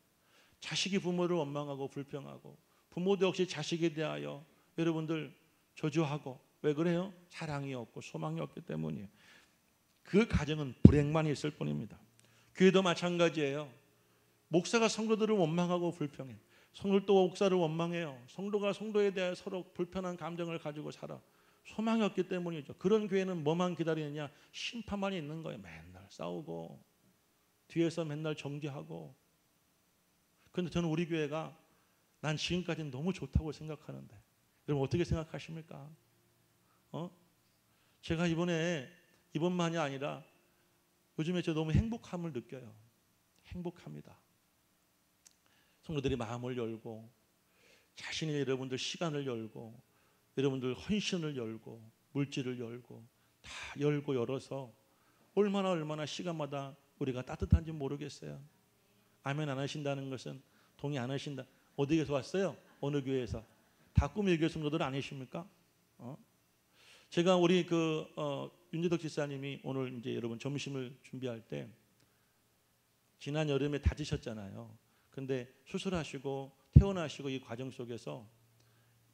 [SPEAKER 1] 자식이 부모를 원망하고 불평하고, 부모도 역시 자식에 대하여 여러분들 저주하고, 왜 그래요? 사랑이 없고 소망이 없기 때문이에요. 그 가정은 불행만 있을 뿐입니다. 교회도 마찬가지예요. 목사가 성도들을 원망하고 불평해. 성도도 목사를 원망해요. 성도가 성도에 대해 서로 불편한 감정을 가지고 살아. 소망이 없기 때문이죠. 그런 교회는 뭐만 기다리느냐? 심판만 있는 거예요. 맨날 싸우고 뒤에서 맨날 정죄하고. 그런데 저는 우리 교회가 난 지금까지는 너무 좋다고 생각하는데, 여러분 어떻게 생각하십니까? 제가 이번만이 아니라 요즘에 저 너무 행복함을 느껴요. 행복합니다. 성도들이 마음을 열고, 자신이 여러분들 시간을 열고, 여러분들 헌신을 열고, 물질을 열고, 다 열고 열어서 얼마나 시간마다 우리가 따뜻한지 모르겠어요. 아멘 안 하신다는 것은, 동의 안 하신다. 어디에서 왔어요? 어느 교회에서? 다 꿈의 교회 성도들 아니십니까? 제가 우리 윤재덕 지사님이 오늘 이제 여러분 점심을 준비할 때 지난 여름에 다치셨잖아요. 근데 수술하시고 퇴원하시고 이 과정 속에서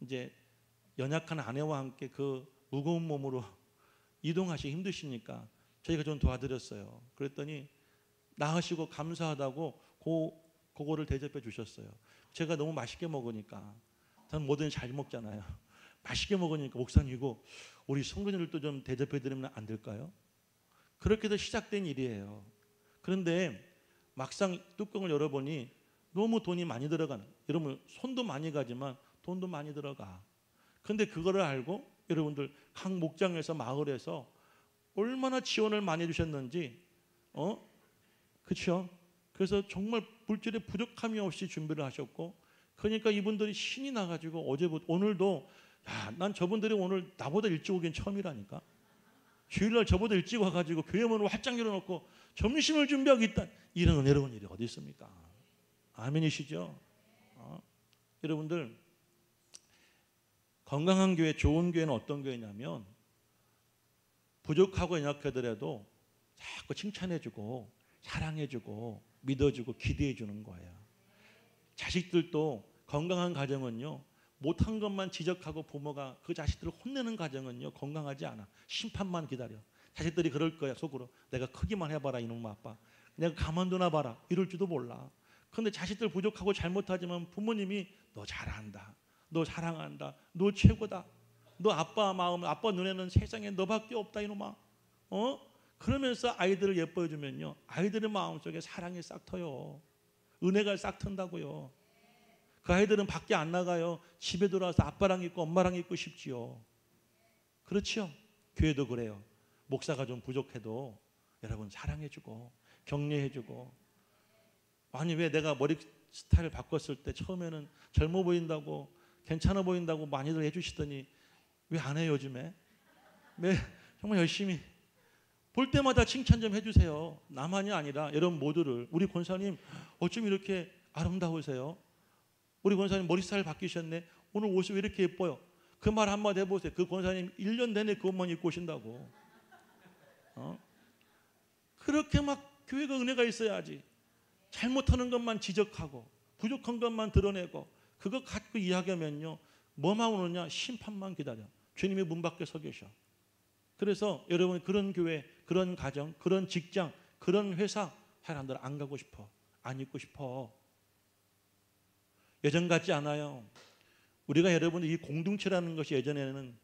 [SPEAKER 1] 이제 연약한 아내와 함께 그 무거운 몸으로 이동하시기 힘드시니까 저희가 좀 도와드렸어요. 그랬더니 나으시고 감사하다고 그거를 대접해 주셨어요. 제가 너무 맛있게 먹으니까, 저는 뭐든 잘 먹잖아요. 맛있게 먹으니까 목사님 이거 우리 성도님들도 좀 대접해 드리면 안 될까요? 그렇게 해서 시작된 일이에요. 그런데 막상 뚜껑을 열어보니 너무 돈이 많이 들어가는, 여러분 손도 많이 가지만 돈도 많이 들어가. 그런데 그거를 알고 여러분들 각 목장에서 마을에서 얼마나 지원을 많이 해주셨는지, 그렇죠? 그래서 정말 물질에 부족함이 없이 준비를 하셨고, 그러니까 이분들이 신이 나가지고 어제부터 오늘도, 야, 난 저분들이 오늘 나보다 일찍 오긴 처음이라니까. 주일날 저보다 일찍 와가지고 교회 문을 활짝 열어놓고 점심을 준비하고 있다. 이런 은혜로운 일이 어디 있습니까? 아멘이시죠? 여러분들, 건강한 교회, 좋은 교회는 어떤 교회냐면 부족하고 연약하더라도 자꾸 칭찬해주고 사랑해주고 믿어주고 기대해주는 거예요. 자식들도, 건강한 가정은요, 못한 것만 지적하고 부모가 그 자식들을 혼내는 가정은요 건강하지 않아. 심판만 기다려. 자식들이 그럴 거야 속으로. 내가 크기만 해봐라 이놈 아빠, 내가 가만두나 봐라 이럴지도 몰라. 그런데 자식들 부족하고 잘못하지만 부모님이 너 잘한다, 너 사랑한다, 너 최고다, 너 아빠 마음, 아빠 눈에는 세상에 너밖에 없다 이놈아. 그러면서 아이들을 예뻐해주면요, 아이들의 마음속에 사랑이 싹 터요. 은혜가 싹 튼다고요. 그 아이들은 밖에 안 나가요. 집에 들어와서 아빠랑 있고 엄마랑 있고 싶지요. 그렇죠? 교회도 그래요. 목사가 좀 부족해도 여러분 사랑해주고 격려해주고. 아니 왜 내가 머리 스타일 바꿨을 때 처음에는 젊어 보인다고 괜찮아 보인다고 많이들 해주시더니 왜 안 해요 요즘에? 왜 정말 열심히 볼 때마다 칭찬 좀 해주세요. 나만이 아니라 여러분 모두를. 우리 권사님 어쩜 이렇게 아름다우세요? 우리 권사님 머리 스타일 바뀌셨네. 오늘 옷이 왜 이렇게 예뻐요? 그 말 한마디 해보세요. 그 권사님 1년 내내 그것만 입고 오신다고. 그렇게 막 교회가 은혜가 있어야지. 잘못하는 것만 지적하고 부족한 것만 드러내고 그거 갖고 이야기하면요, 뭐만 오느냐? 심판만 기다려. 주님이 문 밖에 서 계셔. 그래서 여러분 그런 교회, 그런 가정, 그런 직장, 그런 회사 사람들 안 가고 싶어. 안 있고 싶어. 예전 같지 않아요. 우리가 여러분 이 공동체라는 것이 예전에는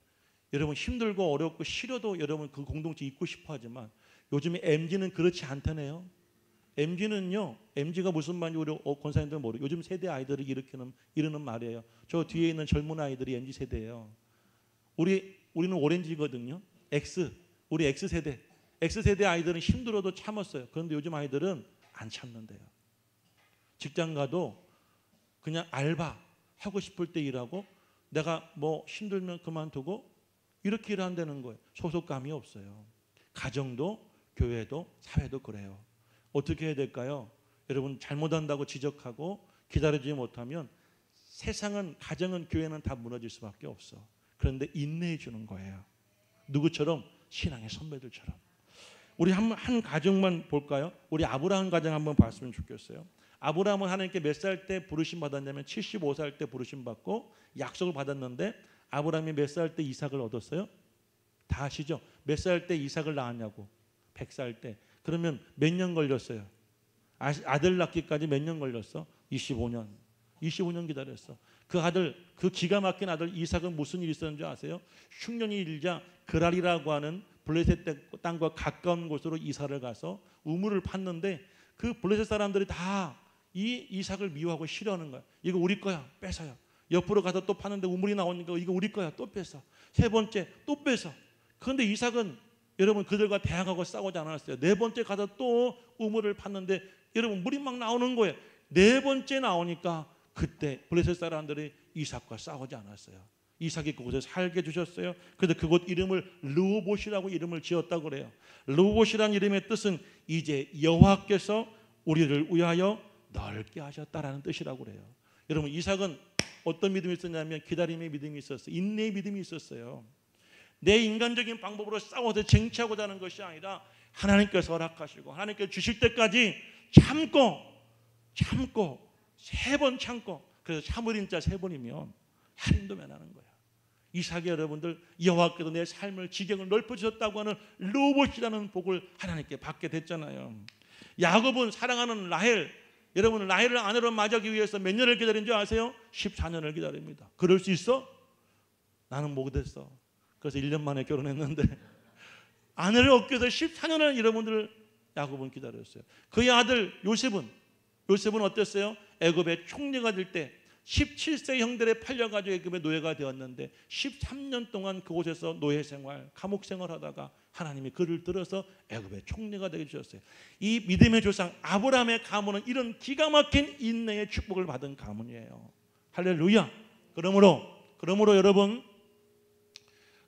[SPEAKER 1] 여러분 힘들고 어렵고 싫어도 여러분 그 공동체 있고 싶어 하지만 요즘에 MZ는 그렇지 않다네요. MZ는요, MZ가 무슨 말인지 우리 권사님들 모르고 요즘 세대 아이들을 이르는 말이에요. 저 뒤에 있는 젊은 아이들이 MZ 세대예요. 우리는 오렌지거든요. 우리 X세대. X세대 아이들은 힘들어도 참았어요. 그런데 요즘 아이들은 안 참는데요. 직장 가도 그냥 알바 하고 싶을 때 일하고 내가 뭐 힘들면 그만두고 이렇게 일한다는 거예요. 소속감이 없어요. 가정도 교회도 사회도 그래요. 어떻게 해야 될까요? 여러분 잘못한다고 지적하고 기다리지 못하면 세상은, 가정은, 교회는 다 무너질 수밖에 없어. 그런데 인내해 주는 거예요. 누구처럼? 신앙의 선배들처럼. 우리 한 가정만 볼까요? 우리 아브라함 가정 한번 봤으면 좋겠어요. 아브라함은 하나님께 몇 살 때 부르심 받았냐면 75살 때 부르심 받고 약속을 받았는데, 아브라함이 몇 살 때 이삭을 얻었어요? 다 아시죠? 몇 살 때 이삭을 낳았냐고? 100살 때. 그러면 몇 년 걸렸어요? 아들 낳기까지 몇 년 걸렸어? 25년. 25년 기다렸어. 그 아들, 그 기가 막힌 아들 이삭은 무슨 일이 있었는지 아세요? 흉년이 일자 그랄이라고 하는 블레셋 땅과 가까운 곳으로 이사를 가서 우물을 팠는데, 그 블레셋 사람들이 다 이 이삭을 미워하고 싫어하는 거야. 이거 우리 거야, 뺏어요. 옆으로 가서 또 파는데 우물이 나오니까 이거 우리 거야, 또 뺏어. 세 번째 또 뺏어. 그런데 이삭은 여러분 그들과 대항하고 싸우지 않았어요. 네 번째 가서 또 우물을 팠는데 여러분 물이 막 나오는 거예요. 네 번째 나오니까 그때 블레셋 사람들이 이삭과 싸우지 않았어요. 이삭이 그곳에 살게 주셨어요. 그래서 그곳 이름을 르호봇이라고 이름을 지었다고 그래요. 르호봇이라는 이름의 뜻은 이제 여호와께서 우리를 위하여 넓게 하셨다라는 뜻이라고 그래요. 여러분 이삭은 어떤 믿음이 있었냐면 기다림의 믿음이 있었어요. 인내의 믿음이 있었어요. 내 인간적인 방법으로 싸워서 쟁취하고자 하는 것이 아니라 하나님께서 허락하시고 하나님께서 주실 때까지 참고 3번 참고, 그래서 참을인자 3번이면 할인도 면하는 거야. 이삭이 여러분들 여호와께서 내 삶을 지경을 넓혀주셨다고 하는 르호봇이라는 복을 하나님께 받게 됐잖아요. 야곱은 사랑하는 라헬, 여러분 라헬을 아내로 맞이하기 위해서 몇 년을 기다린 줄 아세요? 14년을 기다립니다. 그럴 수 있어? 나는 못했어. 그래서 1년 만에 결혼했는데 아내를 얻기 위해서 14년을 여러분들 야곱은 기다렸어요. 그의 아들 요셉은 어땠어요? 애굽의 총리가 될 때 17세 형들에 팔려가지고 애굽의 노예가 되었는데 13년 동안 그곳에서 노예 생활, 감옥 생활하다가 하나님이 그를 들어서 애굽의 총리가 되게 주셨어요. 이 믿음의 조상 아브라함의 가문은 이런 기가 막힌 인내의 축복을 받은 가문이에요. 할렐루야. 그러므로 여러분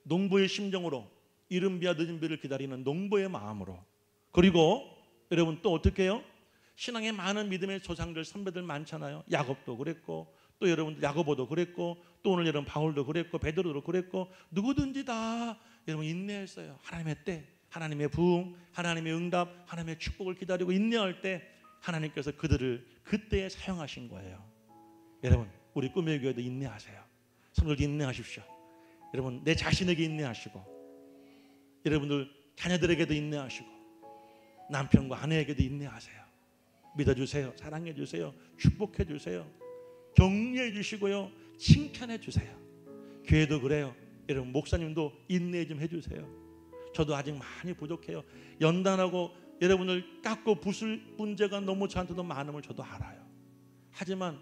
[SPEAKER 1] 농부의 심정으로 이른 비와 늦은 비를 기다리는 농부의 마음으로, 그리고 여러분 또 어떻게 해요? 신앙에 많은 믿음의 조상들 선배들 많잖아요. 야곱도 그랬고 또 여러분 야고보도 그랬고 또 오늘 여러분 바울도 그랬고 베드로도 그랬고 누구든지 다 여러분 인내했어요. 하나님의 때, 하나님의 부흥, 하나님의 응답, 하나님의 축복을 기다리고 인내할 때 하나님께서 그들을 그때에 사용하신 거예요. 여러분 우리 꿈의 교회도 인내하세요. 성도들 인내하십시오. 여러분 내 자신에게 인내하시고 여러분들 자녀들에게도 인내하시고 남편과 아내에게도 인내하세요. 믿어주세요. 사랑해주세요. 축복해주세요. 격려해주시고요. 칭찬해주세요. 교회도 그래요. 여러분 목사님도 인내 좀 해주세요. 저도 아직 많이 부족해요. 연단하고 여러분을 깎고 부술 문제가 너무 저한테도 많음을 저도 알아요. 하지만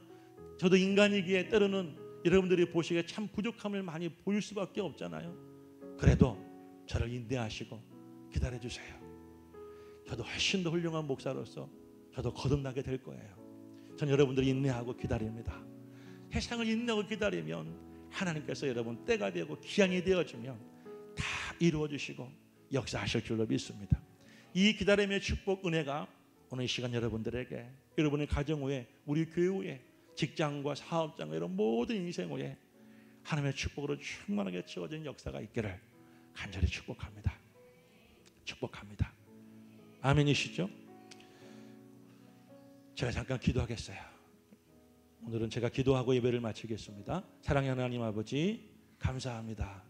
[SPEAKER 1] 저도 인간이기에 때로는 여러분들이 보시기에 참 부족함을 많이 보일 수밖에 없잖아요. 그래도 저를 인내하시고 기다려주세요. 저도 훨씬 더 훌륭한 목사로서 저도 거듭나게 될 거예요. 전 여러분들이 인내하고 기다립니다. 세상을 인내하고 기다리면 하나님께서 여러분 때가 되고 기한이 되어지면 다 이루어주시고 역사하실 줄로 믿습니다. 이 기다림의 축복 은혜가 오늘 이 시간 여러분들에게, 여러분의 가정 후에, 우리 교회 후에, 직장과 사업장과 이런 모든 인생 후에 하나님의 축복으로 충만하게 채워진 역사가 있기를 간절히 축복합니다. 축복합니다. 아멘이시죠? 제가 잠깐 기도하겠어요. 오늘은 제가 기도하고 예배를 마치겠습니다. 사랑의 하나님 아버지 감사합니다.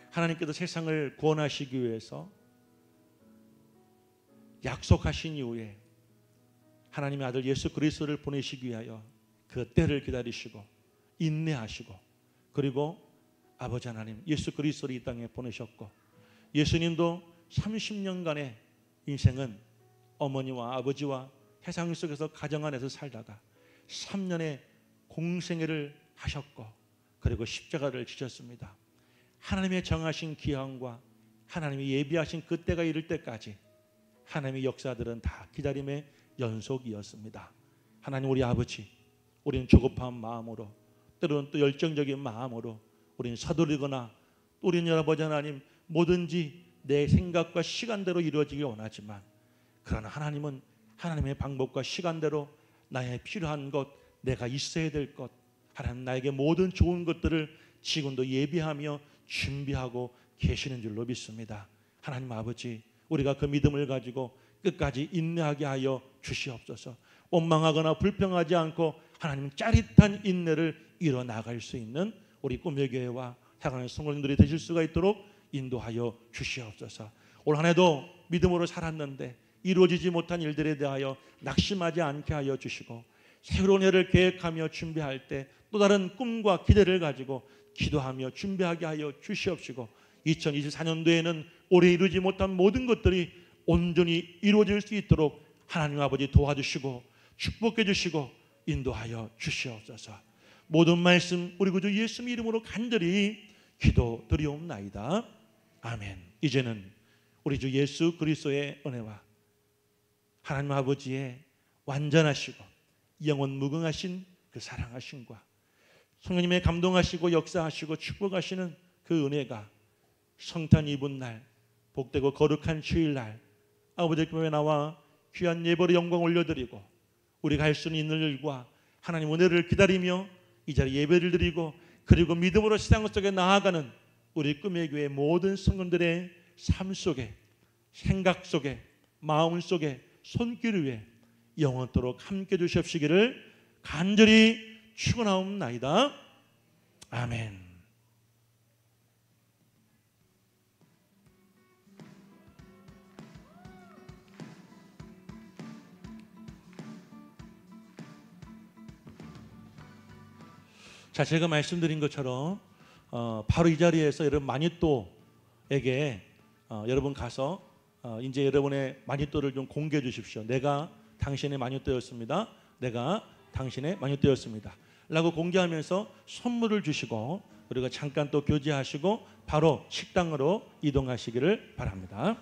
[SPEAKER 1] 하나님께서 세상을 구원하시기 위해서 약속하신 이후에 하나님의 아들 예수 그리스도를 보내시기 위하여 그 때를 기다리시고 인내하시고, 그리고 아버지 하나님 예수 그리스도를 이 땅에 보내셨고, 예수님도 30년간의 인생은 어머니와 아버지와 세상 속에서 가정 안에서 살다가 3년의 공생애를 하셨고, 그리고 십자가를 지셨습니다. 하나님의 정하신 기한과 하나님이 예비하신 그때가 이를 때까지 하나님의 역사들은 다 기다림의 연속이었습니다. 하나님 우리 아버지, 우리는 조급한 마음으로, 때로는 또 열정적인 마음으로 우리는 서두르거나, 우리는 아버지 하나님 뭐든지 내 생각과 시간대로 이루어지기 원하지만, 그러나 하나님은 하나님의 방법과 시간대로 나의 필요한 것, 내가 있어야 될 것, 하나님 나에게 모든 좋은 것들을 지금도 예비하며 준비하고 계시는 줄로 믿습니다. 하나님 아버지, 우리가 그 믿음을 가지고 끝까지 인내하게 하여 주시옵소서. 원망하거나 불평하지 않고 하나님 짜릿한 인내를 이뤄나갈 수 있는 우리 꿈의 교회와 사랑하는 성도님들이 되실 수가 있도록 인도하여 주시옵소서. 올 한 해도 믿음으로 살았는데 이루어지지 못한 일들에 대하여 낙심하지 않게 하여 주시고, 새로운 해를 계획하며 준비할 때 또 다른 꿈과 기대를 가지고 기도하며 준비하게 하여 주시옵시고, 2024년도에는 올해 이루지 못한 모든 것들이 온전히 이루어질 수 있도록 하나님 아버지 도와주시고 축복해 주시고 인도하여 주시옵소서. 모든 말씀 우리 구주 예수 이름으로 간절히 기도드리옵나이다. 아멘. 이제는 우리 주 예수 그리스도의 은혜와 하나님 아버지의 완전하시고 영원 무궁하신 그 사랑하심과 성령님의 감동하시고 역사하시고 축복하시는 그 은혜가 성탄 이분 날, 복되고 거룩한 주일날 아버지 교회에 나와 귀한 예배로 영광 올려드리고 우리가 할 수 있는 일과 하나님 은혜를 기다리며 이 자리에 예배를 드리고, 그리고 믿음으로 세상 속에 나아가는 우리 꿈의 교회 모든 성도들의 삶 속에, 생각 속에, 마음 속에, 손길 위에 영원토록 함께 주시옵시기를 간절히 축원하옵나이다. 아멘. 자, 제가 말씀드린 것처럼 바로 이 자리에서 여러분 마니또에게 여러분 가서 이제 여러분의 마니또를 좀 공개해 주십시오. 내가 당신의 마니또였습니다. 내가 당신의 마니또였습니다. 라고 공개하면서 선물을 주시고 우리가 잠깐 또 교제하시고 바로 식당으로 이동하시기를 바랍니다.